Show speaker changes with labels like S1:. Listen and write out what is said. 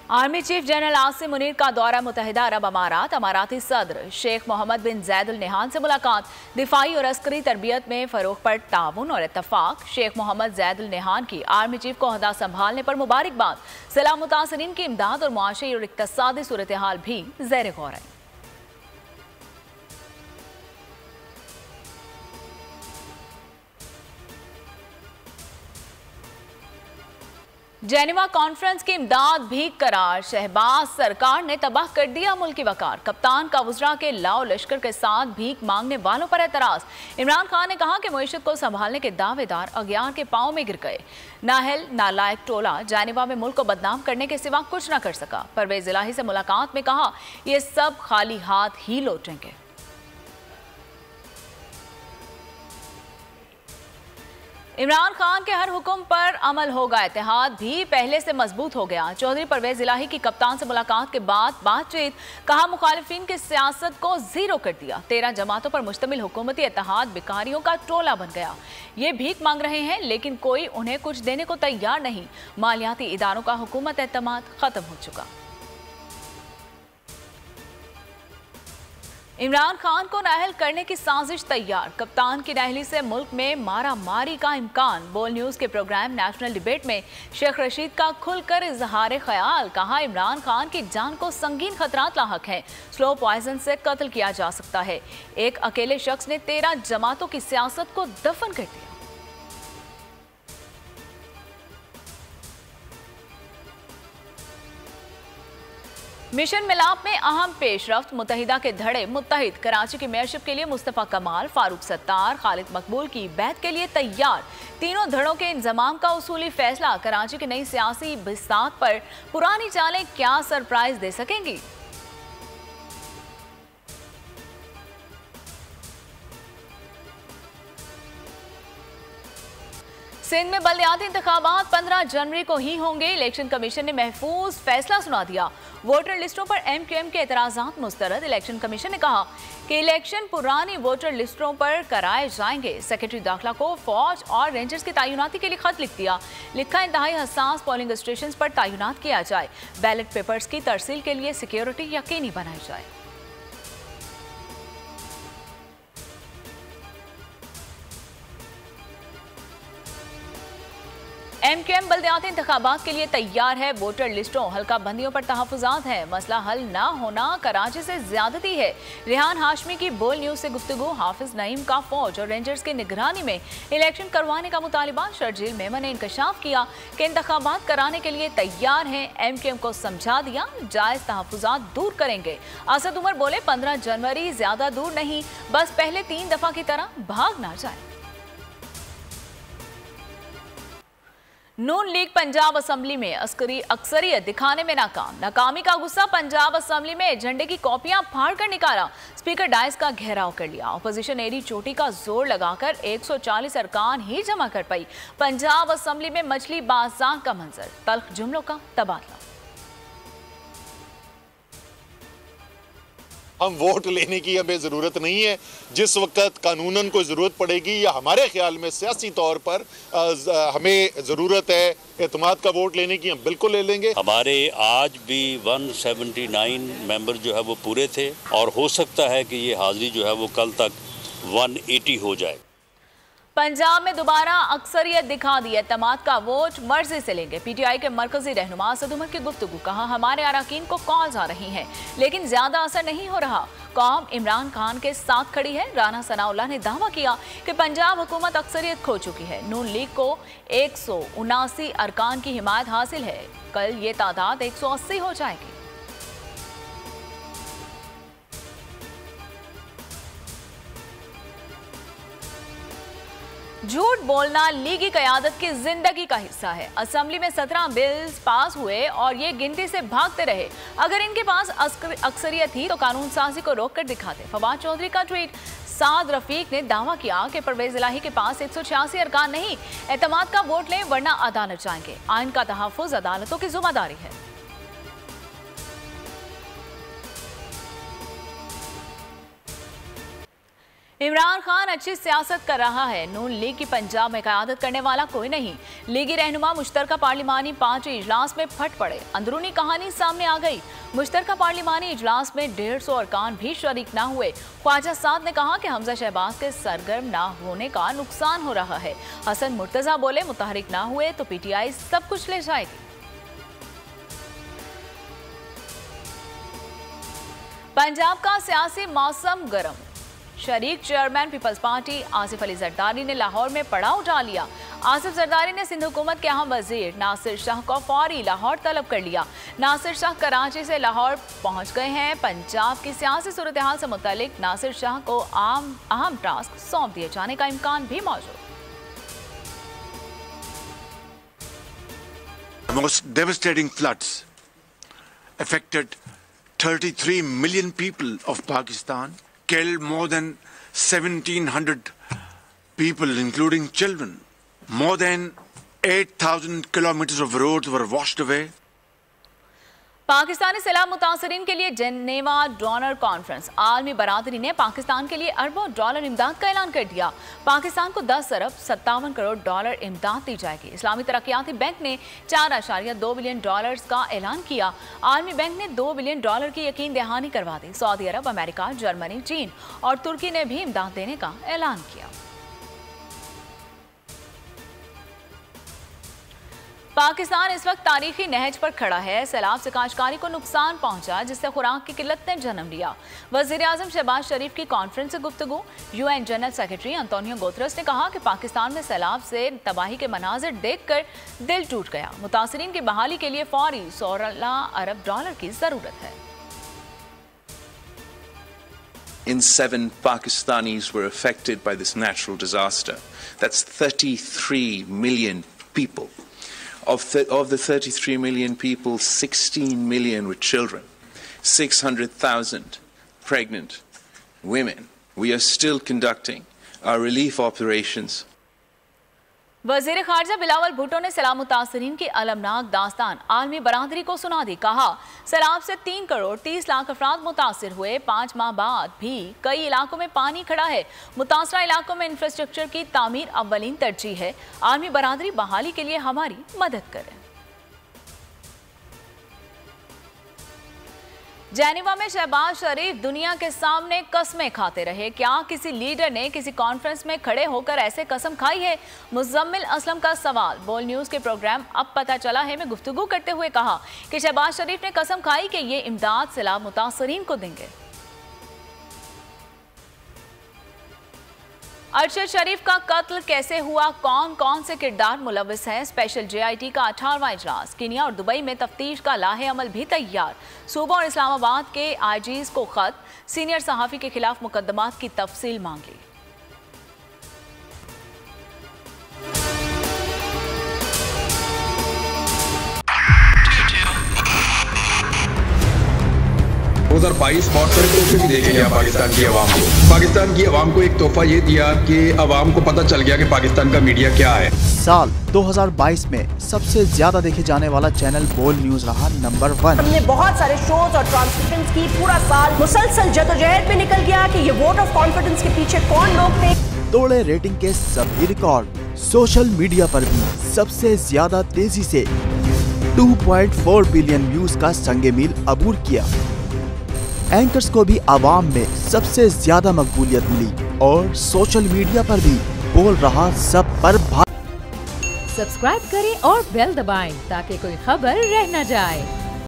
S1: Army chief general Asim Munir का दौरा मुत्तहिदा अरब अमारात। अमाराती सदर शेख मोहम्मद बिन जैद अल नहान से मुलाकात। दिफाई और अस्करी तरबियत में फरोग पर ताउन और इत्तफाक। शेख मोहम्मद जैद अल नहान की आर्मी चीफ को ओहदा संभालने पर मुबारकबाद। सैलाब मुतासरीन की इमदाद और मुआशी और इक्तसादी सूरत हाल भी ज़ेर गौर है। जेनेवा कॉन्फ्रेंस की इमदाद भी करार। शहबाज सरकार ने तबाह कर दिया मुल्क की वकार। कप्तान का वज़रा के लाओ लश्कर के साथ भीख मांगने वालों पर एतराज। इमरान खान ने कहा कि मईशत को संभालने के दावेदार अगियार के पांव में गिर गए। नाहल नालायक टोला जेनेवा में मुल्क को बदनाम करने के सिवा कुछ न कर सका। परवेज इलाही से मुलाकात में कहा ये सब खाली हाथ ही लौटेंगे। इमरान खान के हर हुक्म पर अमल होगा। इत्तेहाद भी पहले से मजबूत हो गया। चौधरी परवेज इलाही की कप्तान से मुलाकात के बाद बातचीत। कहा मुखालिफिन की सियासत को जीरो कर दिया। 13 जमातों पर मुश्तमिल हुकूमती इत्तेहाद भिखारियों का टोला बन गया। ये भीख मांग रहे हैं लेकिन कोई उन्हें कुछ देने को तैयार नहीं। मालियाती इदारों का हुकूमत एतमाद खत्म हो चुका। इमरान खान को नाअहल करने की साजिश तैयार। कप्तान की नाअहली से मुल्क में मारा मारी का इम्कान। बोल न्यूज के प्रोग्राम नेशनल डिबेट में शेख रशीद का खुलकर इजहार ख्याल। कहा इमरान खान की जान को संगीन खतरात लाहक हैं। स्लो पॉइजन से कत्ल किया जा सकता है। एक अकेले शख्स ने 13 जमातों की सियासत को दफन कर दिया। मिशन मिलाप में अहम पेशरफ्त। मुत्तहिदा के धड़े मुत्तहिद। कराची की मेयरशिप के लिए मुस्तफ़ा कमाल, फारूक सत्तार, खालिद मकबूल की बैत के लिए तैयार। तीनों धड़ों के इंजमाम का उसूली फैसला। कराची की नई सियासी बिसात पर पुरानी चालें क्या सरप्राइज दे सकेंगी। सिंध में बल्दियाती इंतखाबात 15 जनवरी को ही होंगे। इलेक्शन कमीशन ने महफूज फैसला सुना दिया। वोटर लिस्टों पर MQM के एतराज़ात मुस्तरद। इलेक्शन कमीशन ने कहा कि इलेक्शन पुरानी वोटर लिस्टों पर कराए जाएंगे। सेक्रेटरी दाखिला को फौज और रेंजर्स की तैनाती के लिए खत लिख दिया। लिखा इंतहाई हसास पोलिंग स्टेशन पर तैनात किया जाए। बैलेट पेपर्स की तरसील के लिए सिक्योरिटी यकीनी बनाई जाए। MQM बल्दियाती इंतखाबात के लिए तैयार है। वोटर लिस्टों हल्का बंदियों पर तहफुजात है। मसला हल ना होना कराची से ज्यादती है। रेहान हाशमी की बोल न्यूज से गुफ्तगू। हाफिज नईम का फौज और रेंजर्स की निगरानी में इलेक्शन करवाने का मुतालिबा। शर्जील मेमन ने इंकशाफ किया कि इंतखाबात कराने के लिए तैयार हैं। MQM को समझा दिया जायज तहफुजात दूर करेंगे। असद उमर बोले 15 जनवरी ज्यादा दूर नहीं, बस पहले 3 दफा की तरह भाग ना जाए। नून लीग पंजाब असम्बली में अस्करी अक्सरियत दिखाने में नाकामी का गुस्सा। पंजाब असम्बली में झंडे की कॉपियां फाड़ कर निकाला। स्पीकर डायस का घेराव कर लिया। अपोजिशन एडी चोटी का जोर लगाकर 140 अरकान ही जमा कर पाई। पंजाब असम्बली में मछली बाजार का मंजर। तल्ख जुमलों का तबादला।
S2: हम वोट लेने की हमें ज़रूरत नहीं है। जिस वक्त कानूनन कोई ज़रूरत पड़ेगी या हमारे ख्याल में सियासी तौर पर हमें ज़रूरत है एतमाद का वोट लेने की, हम बिल्कुल ले लेंगे।
S3: हमारे आज भी 179 मेंबर जो है वो पूरे थे और हो सकता है कि ये हाजिरी जो है वो कल तक 180 हो जाए।
S1: पंजाब में दोबारा अक्सरियत दिखा दी। एतमाद का वोट मर्जी से लेंगे। PTI के मरकजी रहनुमा असद उमर की गुफ्तगू। कहा हमारे अरकान को कॉल्स आ रही हैं लेकिन ज्यादा असर नहीं हो रहा। कौम इमरान खान के साथ खड़ी है। राना सनाउल्लाह ने दावा किया कि पंजाब हुकूमत अक्सरियत खो चुकी है। नून लीग को 179 अरकान की हिमायत हासिल है। कल ये तादाद 180 हो जाएगी। झूठ बोलना लीगी क़यादत की जिंदगी का हिस्सा है। असम्बली में 17 बिल्स पास हुए और ये गिनती से भागते रहे। अगर इनके पास अक्सरियत थी तो कानून साजी को रोक कर दिखाते। फवाद चौधरी का ट्वीट। साद रफीक ने दावा किया कि परवेज इलाही के पास 186 अरकान नहीं, एतमाद का वोट लें वरना अदालत जाएंगे। आइन का तहफ़्फ़ुज़ अदालतों की जिम्मेदारी है। इमरान खान अच्छी सियासत कर रहा है। नून लीग की पंजाब में क़यादत करने वाला कोई नहीं। लीगी रहनुमा मुश्तरका पार्लिमानी पार्टी इजलास में फट पड़े। अंदरूनी कहानी सामने आ गई। मुश्तरका पार्लिमानी इजलास में 150 अरकान भी शरीक न हुए। ख्वाजा साद ने कहा कि हमजा शहबाज के सरगर्म न होने का नुकसान हो रहा है। हसन मुर्तजा बोले मुतहरिक न हुए तो PTI सब कुछ ले जाएगी। पंजाब का सियासी मौसम गर्म। शरीक chairman people's party Asif Ali Zardari ने लाहौर में पड़ाव उठा लिया। आसिफ जरदारी ने सिंध हुकूमत के अहम वजीर नासिर शाह को फौरी लाहौर तलब कर लिया। नासिर शाह कराची से लाहौर पहुंच गए हैं। पंजाब की सियासी सूरत हाल से मुतालिक नासिर शाह को अहम टास्क सौंप दिए जाने का इम्कान भी मौजूद।
S4: Most devastating floods affected 33 million people of Pakistan, killed more than 1,700 people, including children. More than 8,000 kilometers of roads were washed away.
S1: Pakistani सैलाब मुतासरीन के लिए जेनेवा डोनर कॉन्फ्रेंस। आलमी बरादरी ने पाकिस्तान के लिए अरबों डॉलर इमदाद का ऐलान कर दिया। पाकिस्तान को 10 अरब 57 करोड़ डॉलर इमदाद दी जाएगी। इस्लामी तरक्याती बैंक ने 4.2 बिलियन डॉलर्स का ऐलान किया। आलमी बैंक ने 2 बिलियन डॉलर की यकीन दहानी करवा दी। सऊदी अरब, अमेरिका, जर्मनी, चीन और तुर्की ने भी इमदाद देने का ऐलान किया। पाकिस्तान इस वक्त तारीखी नहज पर खड़ा है। सैलाब से काश्तकारी को नुकसान पहुंचा, जिससे खुराक की किल्लत ने जन्म लिया। वजीर आजम शहबाज शरीफ की कॉन्फ्रेंस से गुफ्तगू। UN general secretary Antonio Guterres ने कहा कि पाकिस्तान में सैलाब से तबाही के मनाजिर देखकर दिल टूट गया। मुतासरीन की बहाली के लिए फौरी 16 अरब डॉलर की जरूरत है।
S5: In 7 Pakistanis were affected by this natural disaster. That's 33 million people. Of the 33 million people, 16 million were children, 600,000 pregnant women. We are still conducting our relief operations.
S1: वजीर खारजा बिलावल भुट्टो ने सैलाब मुतासरीन की अलमनाक दास्तान आलमी बरादरी को सुना दी। कहा, सैलाब से 3 करोड़ 30 लाख अफराद मुतासिर हुए। 5 माह बाद भी कई इलाकों में पानी खड़ा है। मुतासरा इलाकों में इंफ्रास्ट्रक्चर की तामीर अव्वलीन तरजीह है। आलमी बरादरी बहाली के लिए हमारी मदद करें। जेनेवा में शहबाज शरीफ दुनिया के सामने कस्में खाते रहे। क्या किसी लीडर ने किसी कॉन्फ्रेंस में खड़े होकर ऐसे कसम खाई है? मुजम्मिल असलम का सवाल। बोल न्यूज के प्रोग्राम अब पता चला है में गुफ्तगू करते हुए कहा कि शहबाज शरीफ ने कसम खाई कि ये इमदाद सैलाब मुतासरीन को देंगे। अरशद शरीफ का कत्ल कैसे हुआ, कौन कौन से किरदार मुलविस हैं? स्पेशल JIT का 18वां इजलास। केन्या और दुबई में तफ्तीश का लाहे अमल भी तैयार। सूबा और इस्लामाबाद के IGs को खत। सीनियर सहाफ़ी के खिलाफ मुकदमात की तफसील मांग ली।
S6: भी देखे गया पाकिस्तान की आवाम को। पाकिस्तान की आवाम को एक तोहफा ये दिया कि आवाम को पता चल गया कि पाकिस्तान का मीडिया क्या है।
S7: साल 2022 में सबसे ज्यादा देखे जाने वाला चैनल बोल न्यूज रहा नंबर 1।
S8: हमने बहुत सारे शोज और ट्रांसमिशंस की। पूरा साल मुसलसल जदोजहद में निकल गया कि ये वोट ऑफ कॉन्फिडेंस के पीछे कौन लोग थे।
S7: तोड़े रेटिंग के सभी रिकॉर्ड। सोशल मीडिया पर भी सबसे ज्यादा तेजी से 2.4 बिलियन व्यूज का संगे मील अबूर किया। एंकर्स को भी आवाम में सबसे ज्यादा मकबूलियत मिली और सोशल मीडिया पर भी बोल रहा सब पर
S9: सब्सक्राइब करें और बेल दबाएं ताकि कोई खबर रह न जाए।